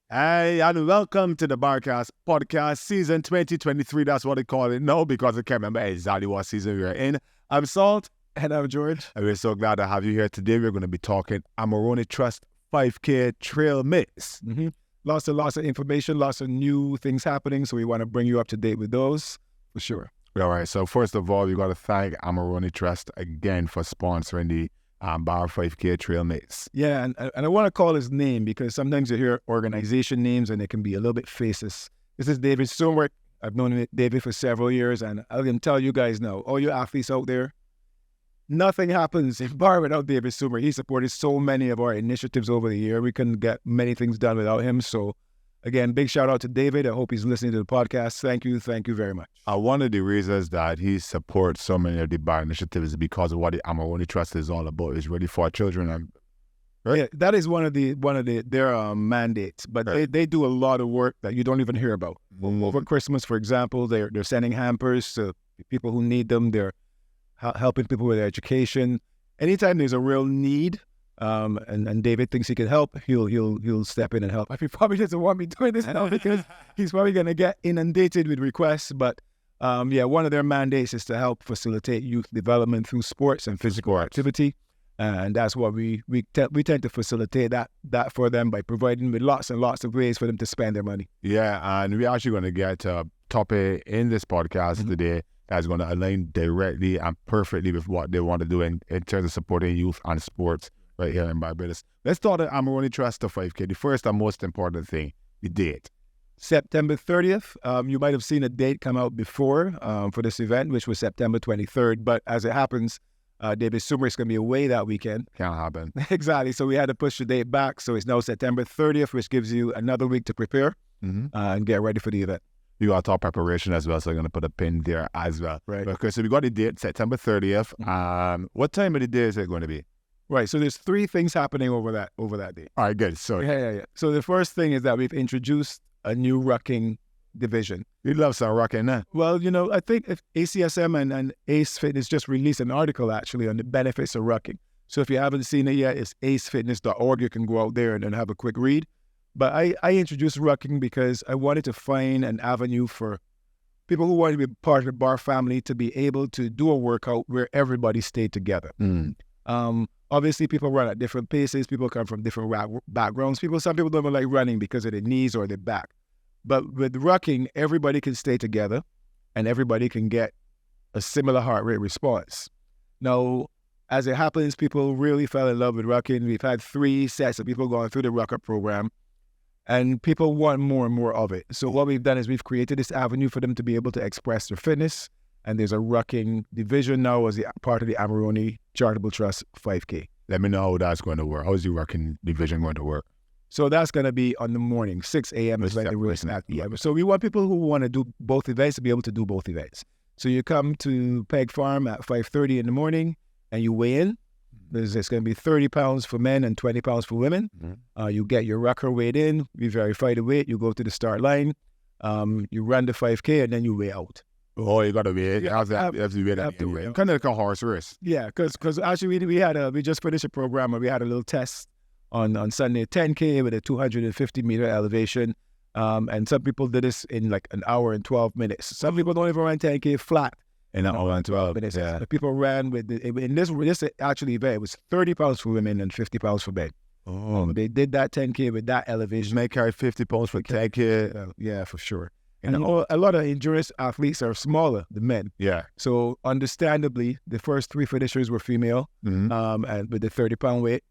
Hey, and welcome to the Barcast Podcast Season 2023. That's what they call it now because I can't remember exactly what season we are in. I'm Salt. And I'm George. And we're so glad to have you here today. We're going to be talking Amarone Trust 5K Trail Mix. Lots of information, lots of new things happening. So we want to bring you up to date with those for sure. All right. So first of all, we got to thank Amarone Trust again for sponsoring the Bar 5K Trail Mix. Yeah, and I want to call his name because sometimes you hear organization names and they can be a little bit faceless. This is David Sumwick. I've known David for several years, and I can tell you guys now, all you athletes out there, nothing happens in bar without David Sumer. He supported so many of our initiatives over the year. We couldn't get many things done without him. So again, big shout out to David. I hope he's listening to the podcast. Thank you very much. One of the reasons that he supports so many of the bar initiatives is because of what the Amarone Trust is all about. It's really for children. And right? Yeah, that is one of their mandates. But right. they do a lot of work that you don't even hear about. Over Christmas, for example, they're sending hampers to people who need them. They're helping people with their education. Anytime there's a real need, and David thinks he can help, he'll step in and help. He probably doesn't want me doing this now because he's probably going to get inundated with requests. But one of their mandates is to help facilitate youth development through sports and physical activity. And that's what we tend to facilitate that for them by providing with lots and lots of ways for them to spend their money. Yeah, and we're actually going to get a topic in this podcast today that's going to align directly and perfectly with what they want to do in terms of supporting youth and sports right here in Barbados. Let's start at Amarone Trust to 5K. The first and most important thing, the date. September 30th. You might have seen a date come out before for this event, which was September 23rd. But as it happens, David Sumer is going to be away that weekend. Can't happen. Exactly. So we had to push the date back. So it's now September 30th, which gives you another week to prepare and get ready for the event. You got our preparation as well, so we're going to put a pin there as well. Right. Okay, so we got the date, September 30th. What time of the day is it going to be? Right. So there's three things happening over that day. All right, good. So Yeah. So the first thing is that we've introduced a new rucking division. We love some rucking, huh? Well, I think if ACSM and Ace Fitness just released an article actually on the benefits of rucking. So if you haven't seen it yet, it's acefitness.org. You can go out there and have a quick read. But I introduced rucking because I wanted to find an avenue for people who want to be part of the bar family to be able to do a workout where everybody stayed together. Obviously, people run at different paces. People come from different backgrounds. Some people don't even like running because of their knees or their back. But with rucking, everybody can stay together and everybody can get a similar heart rate response. Now, as it happens, people really fell in love with rucking. We've had 3 sets of people going through the rucker program. And people want more and more of it. So what we've done is we've created this avenue for them to be able to express their fitness. And there's a rucking division now as part of the Amarone Charitable Trust 5K. Let me know how that's going to work. How's the rucking division going to work? So that's going to be on the morning, 6 a.m. is like the real start. Yeah. So we want people who want to do both events to be able to do both events. So you come to Peg Farm at 5:30 in the morning and you weigh in. There's going to be 30 pounds for men and 20 pounds for women. You get your rucker weighed in. We verify the weight. You go to the start line. You run the 5K and then you weigh out. Oh, you got to weigh it. Yeah, you have to weigh that anyway. Kind of like a horse race. Yeah, because actually we just finished a program where we had a little test on Sunday, 10K with a 250-meter elevation. And some people did this in like an hour and 12 minutes. Some people don't even run 10K flat. In an hour and 12 minutes, yeah. But people ran in this actually event, it was 30 pounds for women and 50 pounds for men. Oh. They did that 10K with that elevation. They carry 50 pounds for 10K. Yeah, for sure. And a lot of endurance athletes are smaller than men. Yeah. So understandably, the first 3 finishers were female, and with the 30-pound weight.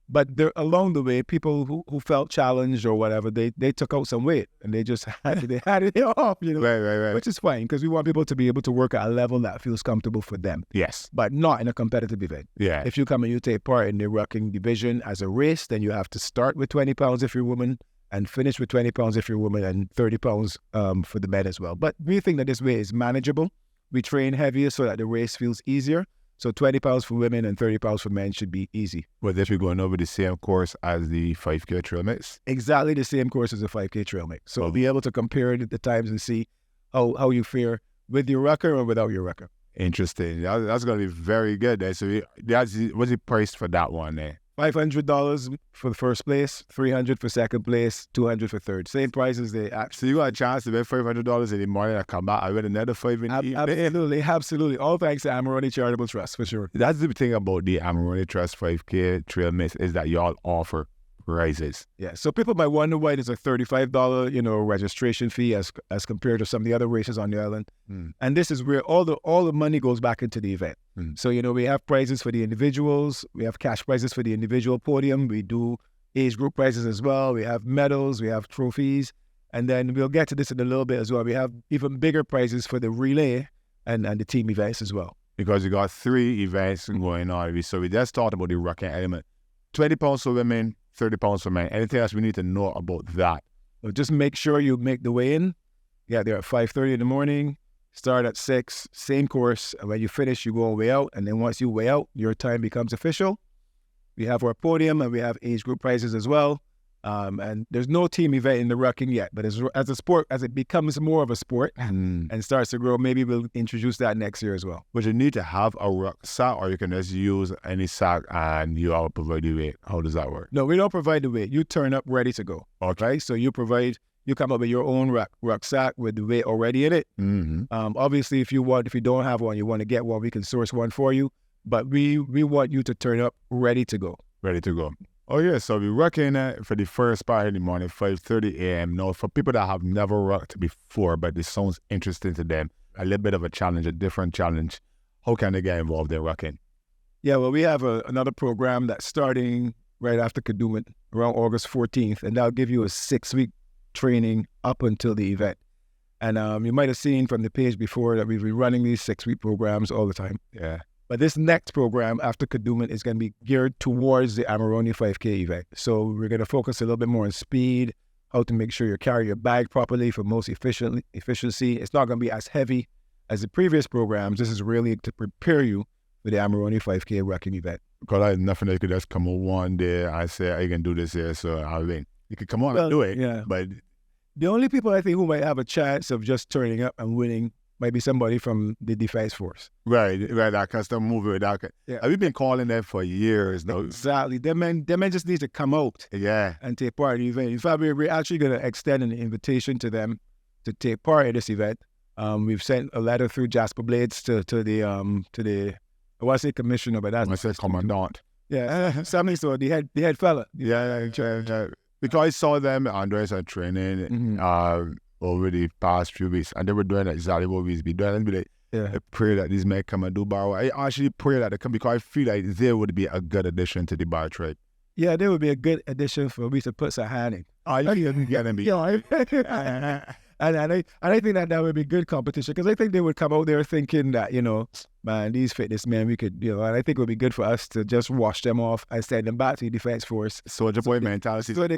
But along the way, people who felt challenged or whatever, they took out some weight and they just had it off, Right. Which is fine because we want people to be able to work at a level that feels comfortable for them. Yes. But not in a competitive event. Yeah. If you come and you take part in the rucking division as a race, then you have to start with 20 pounds if you're a woman and finish with 20 pounds if you're a woman and 30 pounds for the men as well. But we think that this way is manageable. We train heavier so that the race feels easier. So 20 pounds for women and 30 pounds for men should be easy. But if you're going over the same course as the 5K trail mix? Exactly the same course as the 5K trail mix. So be able to compare the times and see how you fare with your rucker or without your rucker. Interesting. That's going to be very good. So what's the price for that one there? $500 for the first place, $300 for second place, $200 for third. Same price as they actually. So you got a chance to bet $500 in the morning and come back. I bet another $5 in the evening. Absolutely. All thanks to Amarone Charitable Trust, for sure. That's the thing about the Amarone Trust 5K trail mix is that y'all offer prizes. Yeah. So people might wonder why there's a $35, registration fee as compared to some of the other races on the island. And this is where all the money goes back into the event. So, we have prizes for the individuals. We have cash prizes for the individual podium. We do age group prizes as well. We have medals. We have trophies. And then we'll get to this in a little bit as well. We have even bigger prizes for the relay and the team events as well. Because you got 3 events going on. So we just talked about the rucking element. 20 pounds for women, 30 pounds for men. Anything else we need to know about that? So just make sure you make the way in. Yeah, they're at 5:30 in the morning. Start at 6, same course. And when you finish, you go way out. And then once you weigh out, your time becomes official. We have our podium and we have age group prizes as well. And there's no team event in the rucking yet. But as a sport, as it becomes more of a sport and starts to grow, maybe we'll introduce that next year as well. But you need to have a rucksack, or you can just use any sack and you all provide the weight. How does that work? No, we don't provide the weight. You turn up ready to go. Okay. Right? So you come up with your own rucksack with the weight already in it. Obviously, if you don't have one, you want to get one, we can source one for you. But we want you to turn up ready to go. Ready to go. Oh, yeah. So we're rucking for the first part in the morning, 5:30 a.m. Now, for people that have never rucked before, but this sounds interesting to them, a little bit of a challenge, a different challenge, how can they get involved in rucking? Yeah, well, we have another program that's starting right after Kadooment, around August 14th, and that'll give you a 6-week training up until the event. And you might have seen from the page before that we've been running these 6-week programs all the time. Yeah. But this next program after Kadooment is going to be geared towards the Amarone 5K event. So we're going to focus a little bit more on speed, how to make sure you carry your bag properly for most efficiency. It's not going to be as heavy as the previous programs. This is really to prepare you for the Amarone 5K rucking event. Because I had nothing that you could just come on one day and say, I can do this here, so I'll win. You could come on and do it, yeah. But the only people I think who might have a chance of just turning up and winning might be somebody from the defense force. Right, that custom movie. Yeah. We've been calling them for years now. Exactly. Them men just need to come out and take part in the event. In fact, we're actually going to extend an invitation to them to take part in this event. We've sent a letter through Jasper Blades to the I want to say commissioner, but that's... I said commandant. Yeah, something so, the head fella. Yeah. Because I saw them, Andres, at training over the past few weeks, and they were doing exactly what we've been doing. And be like, I pray that these men come and do bar. I actually pray that they come because I feel like they would be a good addition to the bar tribe. Yeah, they would be a good addition for me to put some hand in. I think get them. And I think that would be good competition because I think they would come out there thinking that, man, these fitness men, we could, and I think it would be good for us to just wash them off and send them back to the defense force. Soldier boy mentality. So they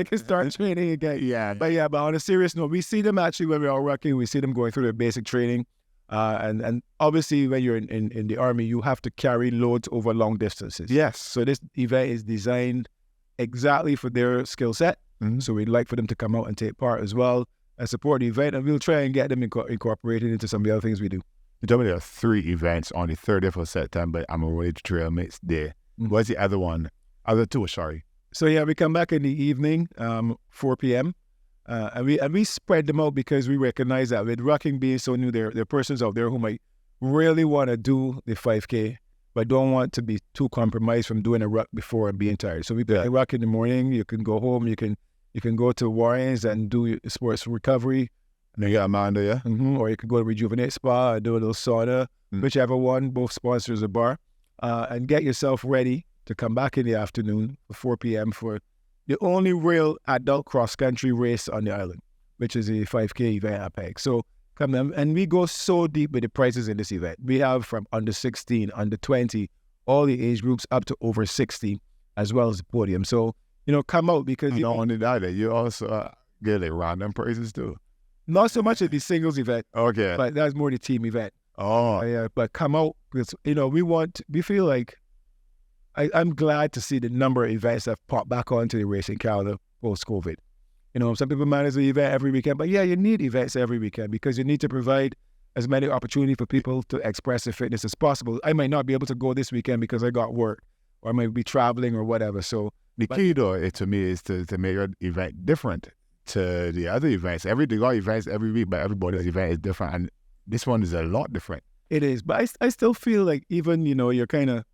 can start training again. Yeah. But on a serious note, we see them actually when we're all rucking, we see them going through their basic training. And obviously when you're in the army, you have to carry loads over long distances. Yes. So this event is designed exactly for their skill set. So we'd like for them to come out and take part as well and support the event, and we'll try and get them incorporated into some of the other things we do. You told me there are 3 events on the 30th of September. Amarone Trail Mix Day. What's the other one? Other 2, sorry. So we come back in the evening, 4 p.m. And we spread them out because we recognize that with rucking being so new, there are persons out there who might really want to do the 5K, but don't want to be too compromised from doing a ruck before and being tired. So we play a ruck in the morning. You can go home. You can go to Warren's and do sports recovery. And then you got Amanda, yeah? Or you can go to Rejuvenate Spa and do a little sauna, whichever one. Both sponsors a bar. And get yourself ready to come back in the afternoon at 4 p.m. for the only real adult cross-country race on the island, which is a 5K event at PEG. So come in, and we go so deep with the prices in this event. We have from under 16, under 20, all the age groups up to over 60, as well as the podium. So, come out because... You don't only that, you also get random prizes too. Not so much at the singles event. Okay. But that's more the team event. Oh. Yeah, but come out because, we feel like... I'm glad to see the number of events that have popped back onto the racing calendar post-COVID. Some people manage the event every weekend, but you need events every weekend because you need to provide as many opportunities for people to express their fitness as possible. I might not be able to go this weekend because I got work, or might be traveling or whatever. So the key though, to me, is to make your event different to the other events. They got events every week, but everybody's event is different, and this one is a lot different. It is, but I still feel like even, your kind of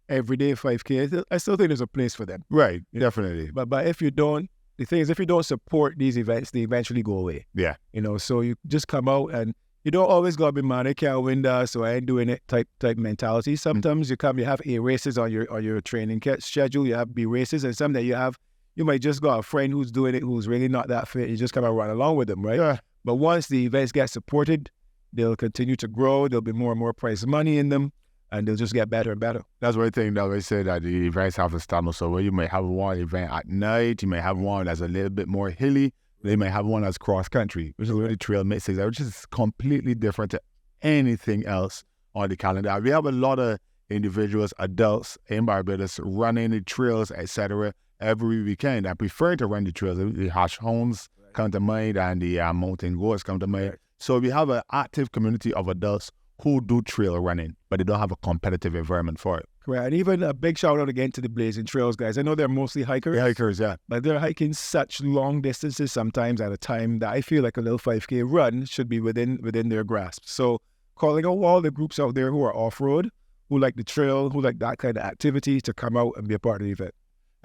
everyday 5K, I still think there's a place for them. Right, definitely. But if you don't, the thing is, if you don't support these events, they eventually go away. Yeah. So you just come out and you don't always gotta be man, I can't win that, so I ain't doing it type mentality. Sometimes you have A races on your training schedule, you have B races, and some that you might just got a friend who's doing it who's really not that fit, you just come and run along with them, right? Yeah. But once the events get supported, they'll continue to grow, there'll be more and more prize money in them, and they'll just get better and better. That's one thing that we say, that the events have a standard. So where you may have one event at night, you may have one that's a little bit more hilly, they may have one that's cross country, which is really trail mixes, which is completely different to anything else on the calendar. We have a lot of individuals, adults in Barbados running the trails, etc. every weekend. I prefer to run the trails. The hash hounds come to mind, and the mountain goats come to mind. So we have an active community of adults who do trail running, but they don't have a competitive environment for it. Correct. And even a big shout out again to the Blazing Trails guys. I know they're mostly hikers. The hikers, yeah. But they're hiking such long distances sometimes at a time that I feel like a little 5K run should be within their grasp. So calling out all the groups out there who are off-road, who like the trail, who like that kind of activity, to come out and be a part of the event.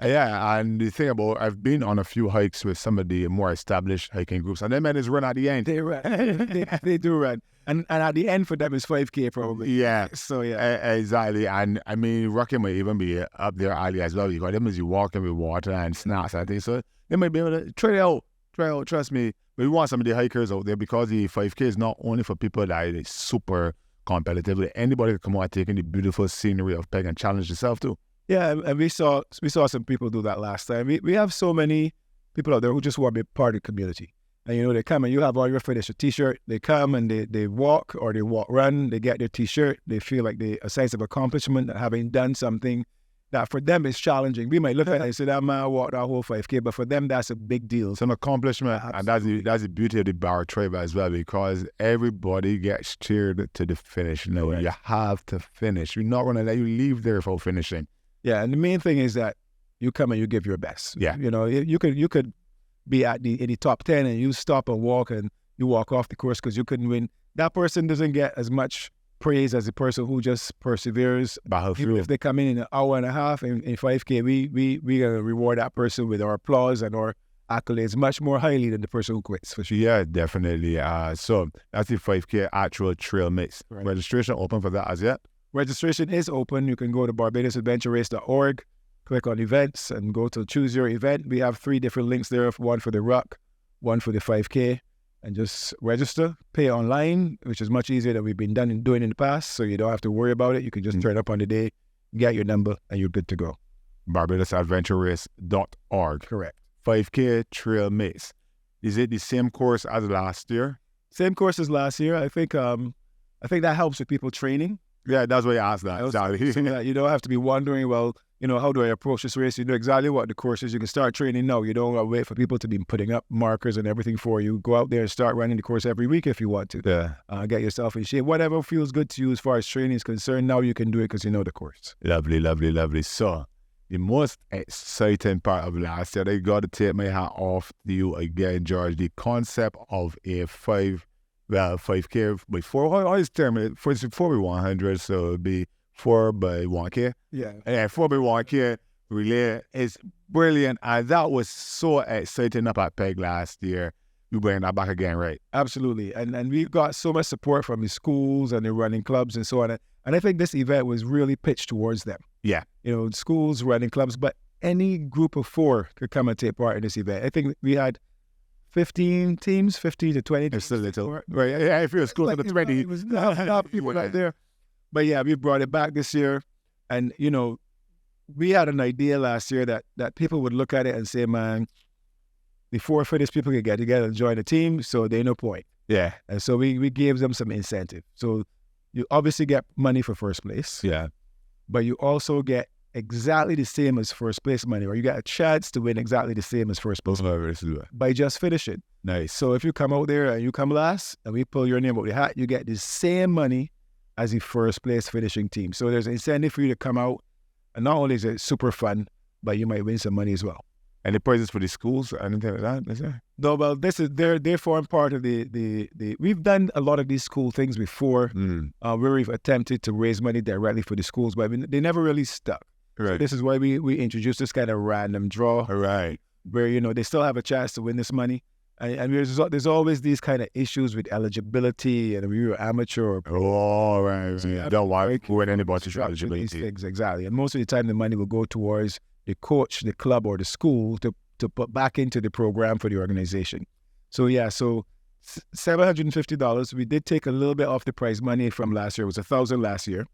Yeah, and the thing about, I've been on a few hikes with some of the more established hiking groups, and them men is run at the end. They run. they do run. And at the end for them is 5K probably. Yeah. So yeah. Exactly. And I mean, rucking might even be up there early as well, because them as you walking with water and snacks, I think. So they might be able to try it out, trust me. But we want some of the hikers out there, because the 5K is not only for people that is super competitive. Anybody can come out taking the beautiful scenery of Peg and challenge yourself too. Yeah, and we saw some people do that last time. We have so many people out there who just want to be part of the community. And they come and you have all your finish a t-shirt, they come and they walk or they run, they get their t-shirt, they feel like a sense of accomplishment at having done something that for them is challenging. We might look at it and say, that man walked that whole 5K, but for them that's a big deal. It's an accomplishment. Absolutely. And that's the beauty of the Barra Tribe as well, because everybody gets cheered to the finish. Right. You have to finish. We're not going to let you leave there without finishing. Yeah, and the main thing is that you come and you give your best. Yeah. You could be in the top 10 and you stop and walk and you walk off the course because you couldn't win. That person doesn't get as much praise as the person who just perseveres. If they come in an hour and a half in 5K, we gonna reward that person with our applause and our accolades much more highly than the person who quits, for sure. Yeah, definitely. So that's the 5K actual trail mix. Right. Registration open for that as yet? Registration is open. You can go to BarbadosAdventureRace.org, click on events, and go to choose your event. We have 3 different links there, one for the ruck, one for the 5K, and just register, pay online, which is much easier than we've been doing in the past, so you don't have to worry about it. You can just turn up on the day, get your number, and you're good to go. BarbadosAdventureRace.org. Correct. 5K trail mix. Is it the same course as last year? Same course as last year. I think that helps with people training. Yeah, that's why I asked that. Exactly. So that you don't have to be wondering, well, how do I approach this race? You know exactly what the course is. You can start training now. You don't wait for people to be putting up markers and everything for you. Go out there and start running the course every week if you want to. Yeah. Get yourself in shape. Whatever feels good to you as far as training is concerned, now you can do it because you know the course. Lovely, lovely, lovely. So, the most exciting part of last year, I got to take my hat off to you again, George. The concept of a 5K by 4. I always term it 4x100, so it'd be 4x1K. Yeah. 4x1K relay is brilliant, and that was so exciting up at Peg last year. You bring that back again, right? Absolutely, and we've got so much support from the schools and the running clubs and so on. And I think this event was really pitched towards them. Yeah. Schools, running clubs, but any group of 4 could come and take part in this event. I think we had 15 teams, 15 to 20 teams. It's a little. Right, yeah, if you're close to the 20. It was not people out there. But yeah, we brought it back this year. And, we had an idea last year that people would look at it and say, man, the 4 fittest people can get together and join the team, so there's no point. Yeah. And so we gave them some incentive. So you obviously get money for first place. Yeah. But you also get exactly the same as first place money, or you get a chance to win exactly the same as first place by just finishing. Nice. So if you come out there and you come last and we pull your name out the hat, you get the same money as the first place finishing team. So there's an incentive for you to come out And not only is it super fun, but you might win some money as well. And the prizes for the schools, anything like that, is there? No, well, this is they form part of the. We've done a lot of these school things before, where we've attempted to raise money directly for the schools, but they never really stuck. Right. So this is why we introduced this kind of random draw, Right. where they still have a chance to win this money, and there's always these kind of issues with eligibility, and if you're amateur. Oh, right. So I don't want to win anybody's these eligibility. things, exactly. And most of the time, the money will go towards the coach, the club, or the school to put back into the program for the organization. So $750. We did take a little bit off the prize money from last year. It was $1,000 last year,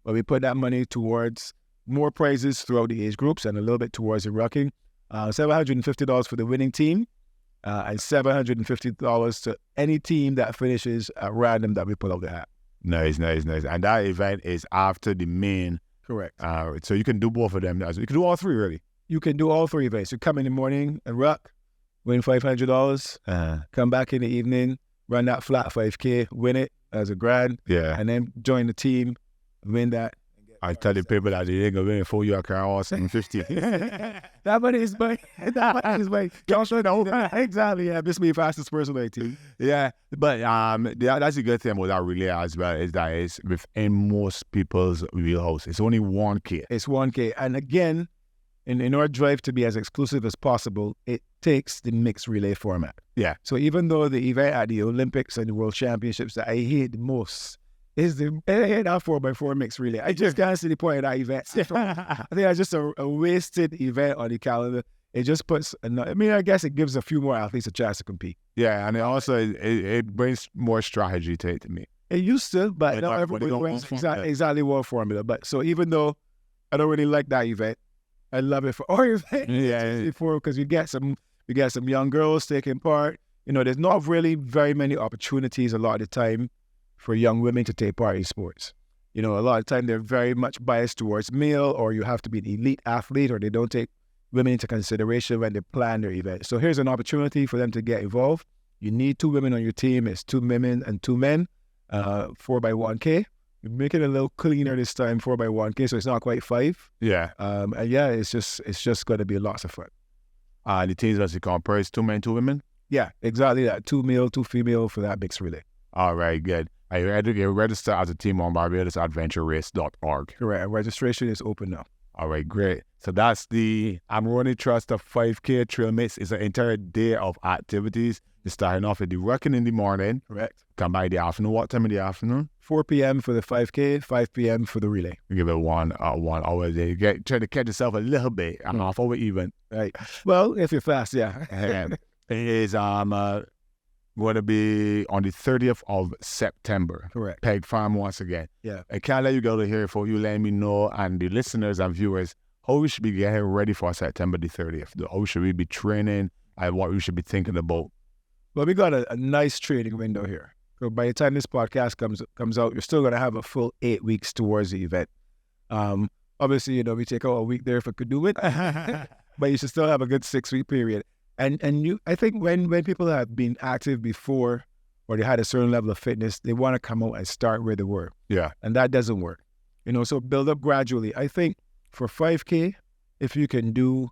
but we put that money towards more prizes throughout the age groups and a little bit towards the rucking. $750 for the winning team, and $750 to any team that finishes at random that we pull out the hat. Nice. And that event is after the main. Correct. So you can do both of them. You can do all three, really. You can do all three events. You come in the morning and ruck, win $500, come back in the evening, run that flat 5K, win it as a grand, Yeah. and then join the team, win that. I tell the people that they ain't going to win for your car or 750. That money is mine. That money is mine. Exactly, yeah. This is my fastest personal team. Yeah, but that's a good thing about that relay as well, is that it's within most people's wheelhouse. It's only 1K. It's 1K. And again, in our drive to be as exclusive as possible, it takes the mixed relay format. Yeah. So even though the event at the Olympics and the World Championships that I hate the most is that 4x4 mixed relay. I just can't see the point of that event. I think that's just a wasted event on the calendar. It just puts, I guess it gives a few more athletes a chance to compete. Yeah, and it also it brings more strategy to it to me. It used to, but not But everybody don't wins want formula. exactly one formula. But so even though I don't really like that event, I love it for our event. Yeah. Because we get some young girls taking part. There's not really very many opportunities a lot of the time for young women to take part in sports. A lot of the time they're very much biased towards male, or you have to be an elite athlete, or they don't take women into consideration when they plan their event. So here's an opportunity for them to get involved. You need 2 women on your team. It's 2 women and 2 men, 4x1K. We make it a little cleaner this time, 4x1K, so it's not quite 5. Yeah. And yeah, it's just going to be lots of fun. The teams as you compare is 2 men, 2 women? Yeah, exactly that. 2 male, 2 female for that mixed relay. All right, good. Are you ready to register as a team on BarbadoSAdventureRace.org? Correct. And registration is open now. All right, great. So that's the Amarone Trust of 5K Trail Mix. It's an entire day of activities. You're starting off with the rucking in the morning. Correct. Come by the afternoon. What time in the afternoon? 4 p.m. for the 5K, 5 p.m. for the relay. You give it 1 hour a day. Try to catch yourself a little bit. I'm off over even. Right. Well, if you're fast, yeah. It is going to be on the 30th of September. Correct. Peg Farm once again. Yeah. I can't let you go to here for you letting me know, and the listeners and viewers, how we should be getting ready for September the 30th. How should we be training and what we should be thinking about. Well, we got a nice training window here. So by the time this podcast comes out, you're still going to have a full 8 weeks towards the event. Obviously, we take out a week there if I could do it, but you should still have a good 6-week period. And I think when people have been active before, or they had a certain level of fitness, they want to come out and start where they were. Yeah. And that doesn't work. So build up gradually. I think for 5K, if you can do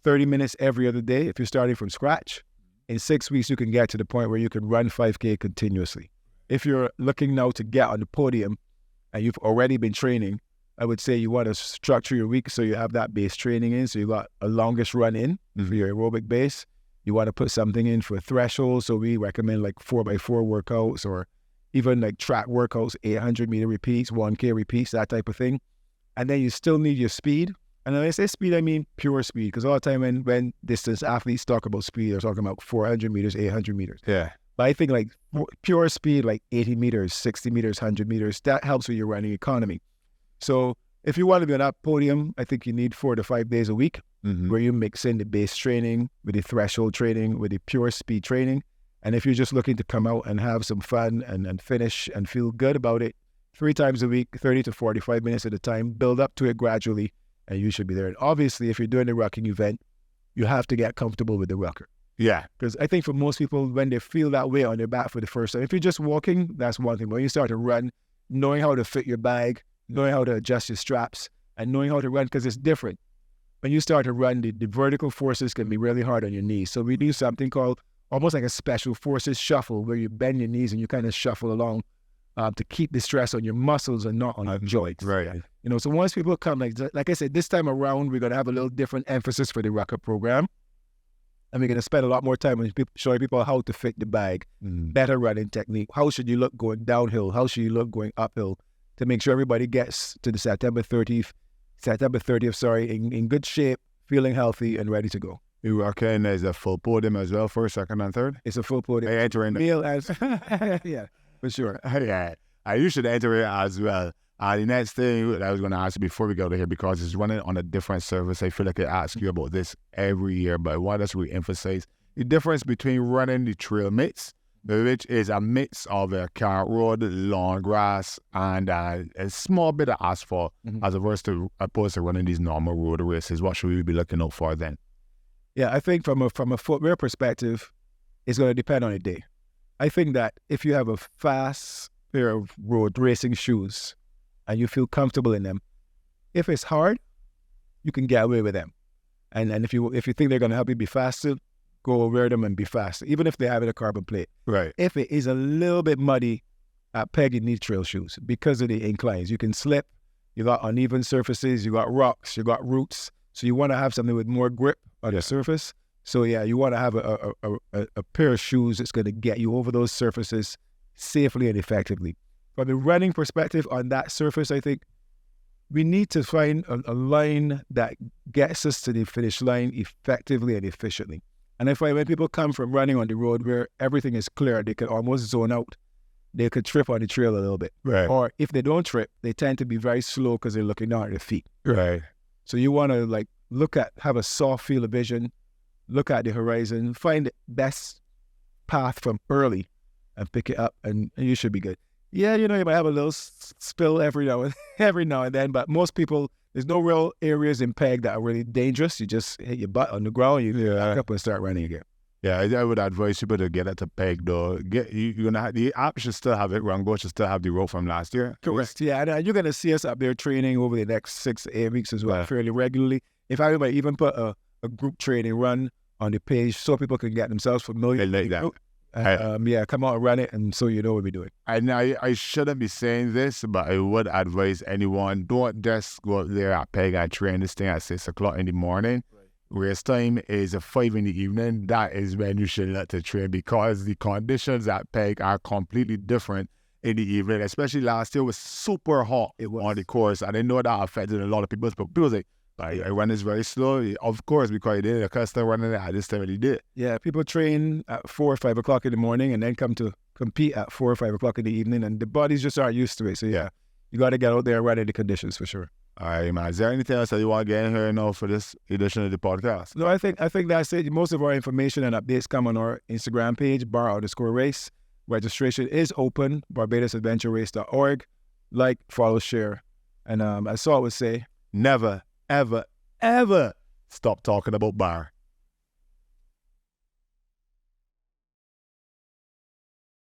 30 minutes every other day, if you're starting from scratch, in 6 weeks, you can get to the point where you can run 5K continuously. If you're looking now to get on the podium and you've already been training, I would say you want to structure your week so you have that base training in. So you got a longest run in for your aerobic base. You want to put something in for threshold. So we recommend like 4x4 workouts, or even like track workouts, 800 meter repeats, 1K repeats, that type of thing. And then you still need your speed. And when I say speed, I mean pure speed. Because all the time when distance athletes talk about speed, they're talking about 400 meters, 800 meters. Yeah. But I think like pure speed, like 80 meters, 60 meters, 100 meters, that helps with your running economy. So if you want to be on that podium, I think you need 4 to 5 days a week where you mix in the base training with the threshold training, with the pure speed training. And if you're just looking to come out and have some fun and finish and feel good about it, 3 times a week, 30 to 45 minutes at a time, build up to it gradually, and you should be there. And obviously, if you're doing a rucking event, you have to get comfortable with the rucker. Yeah. Because I think for most people, when they feel that way on their back for the first time, if you're just walking, that's one thing. But when you start to run, knowing how to fit your bag, knowing how to adjust your straps, and knowing how to run, because it's different. When you start to run, the vertical forces can be really hard on your knees. So we do something called almost like a special forces shuffle, where you bend your knees and you kind of shuffle along to keep the stress on your muscles and not on your joints. Right. You know, so once people come, like I said, this time around, we're going to have a little different emphasis for the rucker program. And we're going to spend a lot more time on showing people how to fit the bag, better running technique. How should you look going downhill? How should you look going uphill, to make sure everybody gets to the September 30th, in good shape, feeling healthy and ready to go. You reckon there's a full podium as well, first, second, and third? It's a full podium. I enter in Meal as yeah, for sure. Yeah, you should enter it as well. The next thing that I was going to ask you before we go to here, because it's running on a different service, I feel like I ask you about this every year, but I want us to re-emphasize the difference between running the trail mix, which is a mix of a cart road, long grass, and a small bit of asphalt, as opposed to running these normal road races. What should we be looking out for then? Yeah, I think from a footwear perspective, it's going to depend on the day. I think that if you have a fast pair of road racing shoes and you feel comfortable in them, if it's hard, you can get away with them. And if you think they're going to help you be faster, go wear them and be faster, even if they have a carbon plate. Right. If it is a little bit muddy, peg, you need trail shoes because of the inclines. You can slip, you got uneven surfaces, you got rocks, you got roots. So you want to have something with more grip on the surface. So yeah, you want to have a pair of shoes that's going to get you over those surfaces safely and effectively. From the running perspective on that surface, I think we need to find a line that gets us to the finish line effectively and efficiently. And I find when people come from running on the road where everything is clear, they can almost zone out. They could trip on the trail a little bit. Right. Or if they don't trip, they tend to be very slow because they're looking down at their feet. Right. So you want to have a soft field of vision, look at the horizon, find the best path from early and pick it up, and you should be good. Yeah, you might have a little spill every now and then, but most people, there's no real areas in peg that are really dangerous. You just hit your butt on the ground, you back up and start running again. Yeah, I would advise people to get at the peg though. The app should still have it. Rungo should still have the rope from last year. Correct. Yeah, and you're gonna see us up there training over the next 6 to 8 weeks as well, fairly regularly. If I might even put a group training run on the page so people can get themselves familiar. I like that. Come out and run it, and so you know what we're doing. And I shouldn't be saying this, but I would advise anyone, don't just go out there at peg and train this thing at 6 o'clock in the morning. Race time is 5 in the evening. That is when you should let to train, because the conditions at peg are completely different in the evening. Especially last year was super hot on the course, and I know that affected a lot of people. But people say, I run this very slow. Of course, because they didn't custom running it at this time they did. Yeah, people train at 4 or 5 o'clock in the morning and then come to compete at 4 or 5 o'clock in the evening, and the bodies just aren't used to it. So yeah, you got to get out there and run in the conditions for sure. All right, man. Is there anything else that you want to get in here now for this edition of the podcast? No, I think that's it. Most of our information and updates come on our Instagram page, bar_race. Registration is open, BarbadosAdventureRace.org. Like, follow, share. And as Saul would say, never, ever, ever stop talking about bar.